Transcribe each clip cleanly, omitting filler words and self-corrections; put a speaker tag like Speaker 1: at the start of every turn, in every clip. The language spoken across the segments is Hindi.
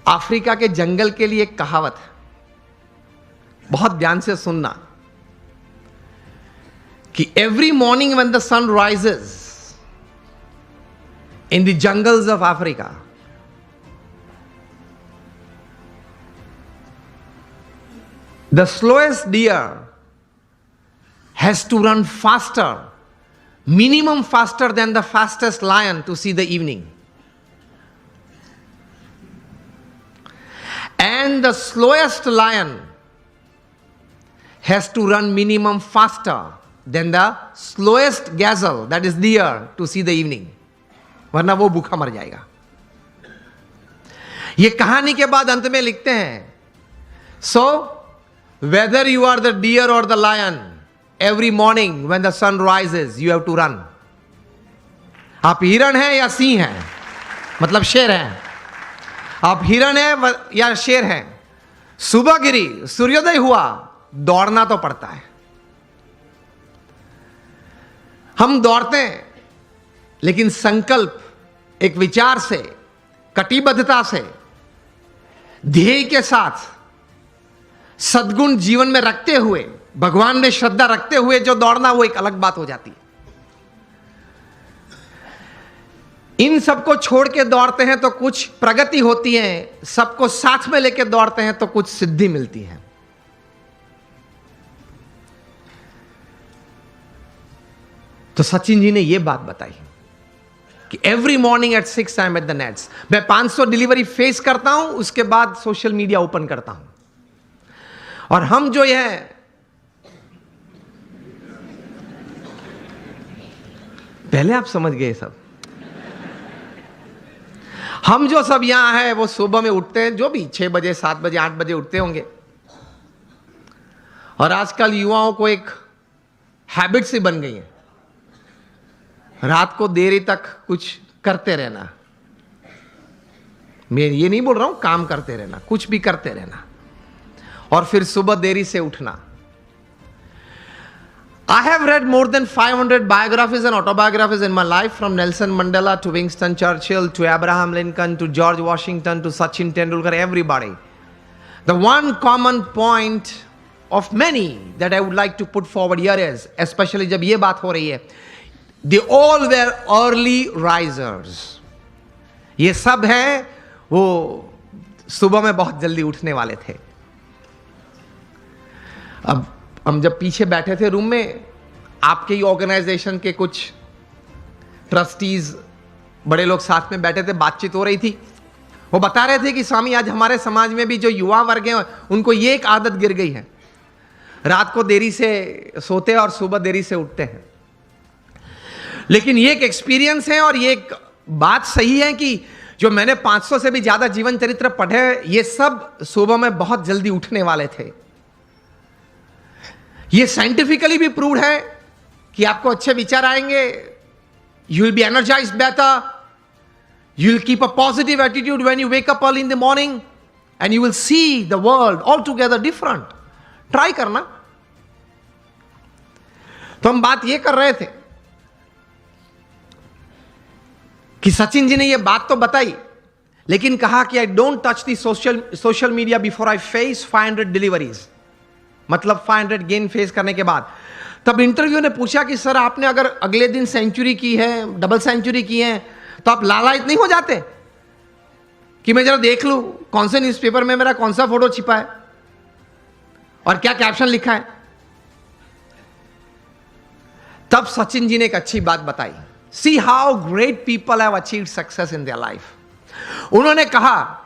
Speaker 1: अफ्रीका के जंगल के लिए एक कहावत है, बहुत ध्यान से सुनना, कि every morning when the sun rises in the jungles of Africa, the slowest deer has to run faster, minimum faster than the fastest lion to see the evening. And the slowest lion has to run minimum faster than the slowest gazelle, that is deer, to see the evening. वरना वो भूखा मर जाएगा. ये कहानी के बाद अंत में लिखते हैं, so whether you are the deer or the lion, every morning when the sun rises, you have to run. आप हिरण हैं या सिंह हैं, मतलब शेर हैं, आप हिरण हैं या शेर हैं, सुबह गिरी, सूर्योदय हुआ, दौड़ना तो पड़ता है. हम दौड़ते हैं, लेकिन संकल्प, एक विचार से, कटिबद्धता से, ध्येय के साथ, सद्गुण जीवन में रखते हुए, भगवान में श्रद्धा रखते हुए जो दौड़ना, वो एक अलग बात हो जाती है. इन सबको छोड़ के दौड़ते हैं तो कुछ प्रगति होती है, सबको साथ में लेके दौड़ते हैं तो कुछ सिद्धि मिलती है. तो सचिन जी ने यह बात बताई कि every morning at 6 I am at the nets. मैं 500 डिलीवरी फेस करता हूं, उसके बाद सोशल मीडिया ओपन करता हूं. और हम जो है पहले आप समझ गए सब, हम जो सब यहां है वो सुबह में उठते हैं, जो भी 6 बजे 7 बजे 8 बजे उठते होंगे. और आजकल युवाओं को एक हैबिट सी बन गई है, रात को देरी तक कुछ करते रहना. मैं ये नहीं बोल रहा हूं काम करते रहना, कुछ भी करते रहना, और फिर सुबह देरी से उठना. I have read more than 500 biographies and autobiographies in my life, from Nelson Mandela to Winston Churchill to Abraham Lincoln to George Washington to Sachin Tendulkar, everybody. The one common point of many that I would like to put forward here is, especially जब ये बात हो रही है, they all were early risers. ये सब हैं वो सुबह में बहुत जल्दी उठने वाले थे. अब हम जब पीछे बैठे थे रूम में, आपके ही ऑर्गेनाइजेशन के कुछ ट्रस्टीज, बड़े लोग साथ में बैठे थे, बातचीत हो रही थी. वो बता रहे थे कि स्वामी आज हमारे समाज में भी जो युवा वर्ग हैं उनको ये एक आदत गिर गई है, रात को देरी से सोते हैं और सुबह देरी से उठते हैं. लेकिन ये एक एक्सपीरियंस है और ये एक बात सही है कि जो मैंने 500 से भी ज्यादा जीवन चरित्र पढ़े, ये सब सुबह में बहुत जल्दी उठने वाले थे. ये साइंटिफिकली भी प्रूव्ड है कि आपको अच्छे विचार आएंगे, you will be energised better, you will keep a positive attitude when you wake up early in the morning, and you will see the world all together different. Try करना. तो हम बात ये कर रहे थे कि सचिन जी ने ये बात तो बताई, लेकिन कहा कि I don't touch the social media before I face 500 deliveries, मतलब 500 गेन फेस करने के बाद. तब इंटरव्यू ने पूछा कि सर आपने अगर अगले दिन सेंचुरी की है, डबल सेंचुरी की है, तो आप लालायित नहीं हो जाते कि मैं जरा देख लूं कौन से न्यूज़पेपर में मेरा कौन सा फोटो छिपा है और क्या कैप्शन लिखा है. तब सचिन जी ने एक अच्छी बात बताई. See how great people have achieved success in their life. उन्होंने कहा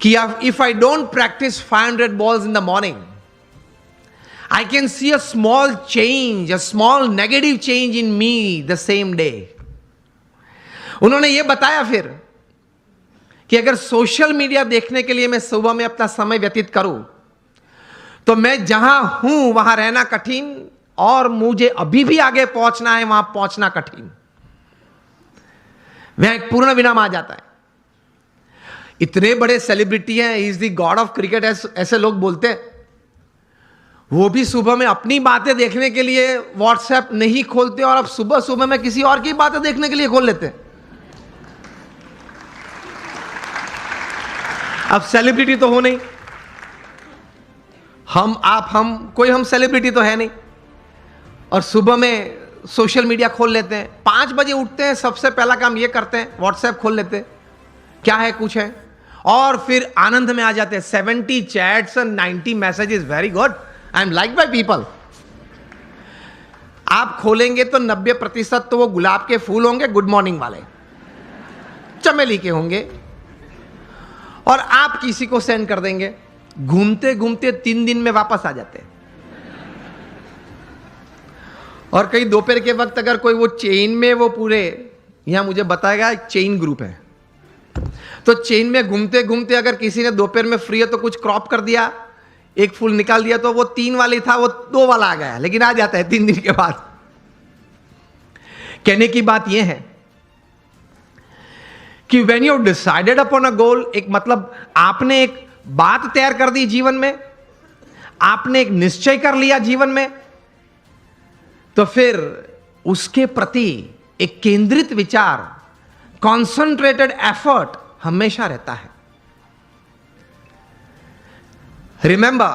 Speaker 1: कि if I don't practice 500 balls in the morning, I can see a small change, a small negative change in me the same day. उन्होंने ये बताया फिर कि अगर सोशल मीडिया देखने के लिए मैं सुबह में अपना समय व्यतीत करूं, तो मैं जहां हूं वहां रहना कठिन, और मुझे अभी भी आगे पहुंचना है, वहां पहुंचना कठिन. वह एक पूर्ण विराम आ जाता है. इतने बड़े सेलिब्रिटी हैं, he is the God of cricket ऐसे लोग बोलते हैं, वो भी सुबह में अपनी बातें देखने के लिए व्हाट्सएप नहीं खोलते, और अब सुबह सुबह में किसी और की बातें देखने के लिए खोल लेते हैं. अब सेलिब्रिटी तो हो नहीं, हम कोई हम सेलिब्रिटी तो है नहीं, और सुबह में सोशल मीडिया खोल लेते हैं, 5 बजे उठते हैं, सबसे पहला काम ये करते हैं व्हाट्सएप खोल लेते हैं, क्या है कुछ है, और फिर आनंद में आ जाते हैं। 70 chats and 90 messages, very good, I am like by people. आप खोलेंगे तो 90% तो वो गुलाब के फूल होंगे, गुड मॉर्निंग वाले, चमेली के होंगे, और आप किसी को सेंड कर देंगे, घूमते घूमते 3 दिन में वापस आ जाते हैं। और कई दोपहर के वक्त अगर कोई वो चेन में, वो पूरे यहां मुझे बताएगा एक चेन ग्रुप है, तो चेन में घूमते घूमते अगर किसी ने दोपहर में फ्री है तो कुछ क्रॉप कर दिया, एक फूल निकाल दिया, तो वो 3 वाली था वो 2 वाला आ गया, लेकिन आ जाता है 3 दिन के बाद। कहने की बात यह है कि when you decided upon a goal, एक मतलब आपने एक बात तैयार कर दी जीवन में, आपने एक निश्चय कर लिया जीवन में, तो फिर उसके प्रति एक केंद्रित विचार, कॉन्सेंट्रेटेड एफर्ट हमेशा रहता है। रिमेंबर,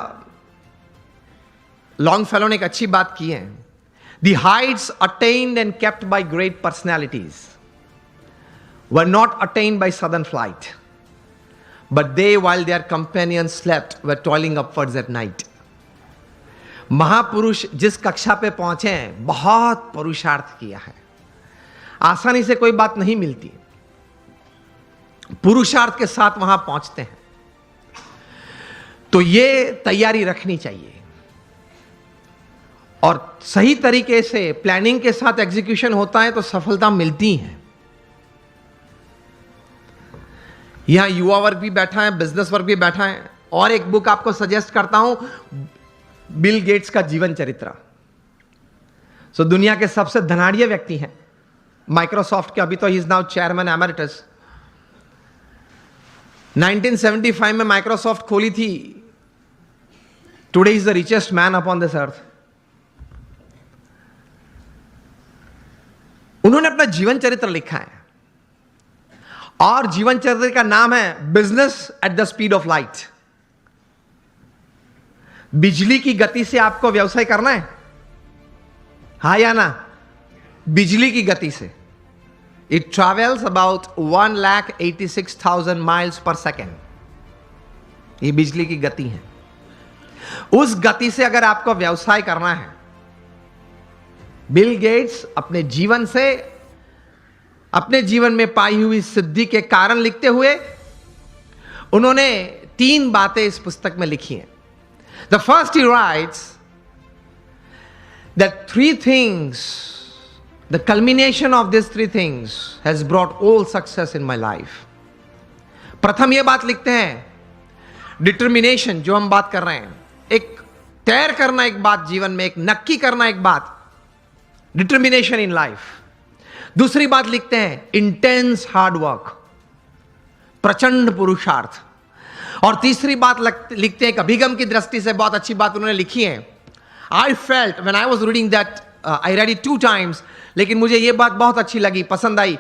Speaker 1: लॉन्गफेलो ने एक अच्छी बात की है, the Heights attend and kept bye great personalities were not attend by sudden flight, but they while their companions slept were toiling upwards at night। महापुरुष जिस कक्षा पे पहुंचे हैं, बहुत पुरुषार्थ किया है, आसानी से कोई बात नहीं मिलती, पुरुषार्थ के साथ वहां पहुंचते हैं, तो ये तैयारी रखनी चाहिए, और सही तरीके से प्लानिंग के साथ एग्जीक्यूशन होता है तो सफलता मिलती है। यहां युवा वर्ग भी बैठा है, बिजनेस वर्ग भी बैठा है, और एक बुक आपको सजेस्ट करता हूं, बिल गेट्स का जीवन चरित्र। सो दुनिया के सबसे धनाढ़िय व्यक्ति हैं, माइक्रोसॉफ्ट के, अभी तो he is now chairman emeritus. 1975 में माइक्रोसॉफ्ट खोली थी, today is the richest man upon this earth. उन्होंने अपना जीवन चरित्र लिखा है, और जीवन चरित्र का नाम है business at the speed of light. बिजली की गति से आपको व्यवसाय करना है, हा या ना? बिजली की गति से। It travels about 1,86,000 miles per second. ये बिजली की गति है। उस गति से अगर आपको व्यवसाय करना है, बिल गेट्स अपने जीवन से, अपने जीवन में पाई हुई सिद्धि के कारण लिखते हुए उन्होंने 3 बातें इस पुस्तक में लिखी हैं। The first he writes that 3 things, the culmination of these 3 things has brought all success in my life। प्रथम ये बात लिखते हैं, डिटर्मिनेशन, जो हम बात कर रहे हैं, एक तैयार करना एक बात जीवन में, एक नक्की करना एक बात, डिटर्मिनेशन इन लाइफ। दूसरी बात लिखते हैं, इंटेंस हार्ड वर्क, प्रचंड पुरुषार्थ। और तीसरी बात लिखते हैं, एक अभिगम की दृष्टि से बहुत अच्छी बात उन्होंने लिखी है। I felt when I was reading that, I read it 2 times, लेकिन मुझे यह बात बहुत अच्छी लगी, पसंद आई।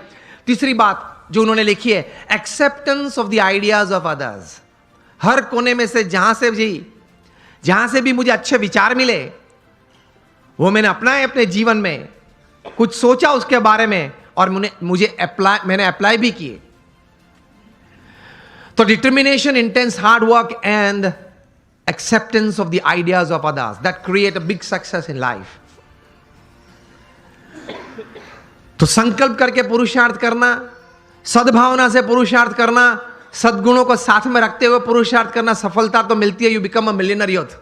Speaker 1: तीसरी बात जो उन्होंने लिखी है, acceptance of the ideas of others. हर कोने में से जहां से भी मुझे अच्छे विचार मिले, वो मैंने अपनाए अपने जीवन में, कुछ सोचा उसके बारे में, और मैंने अप्लाई भी किए। तो determination, intense hard work and acceptance of the ideas of others, that create a big success in life. तो संकल्प करके पुरुषार्थ करना, सद्भावना से पुरुषार्थ करना, सद्गुणों को साथ में रखते हुए पुरुषार्थ करना, सफलता तो मिलती है। You become a millionaire youth.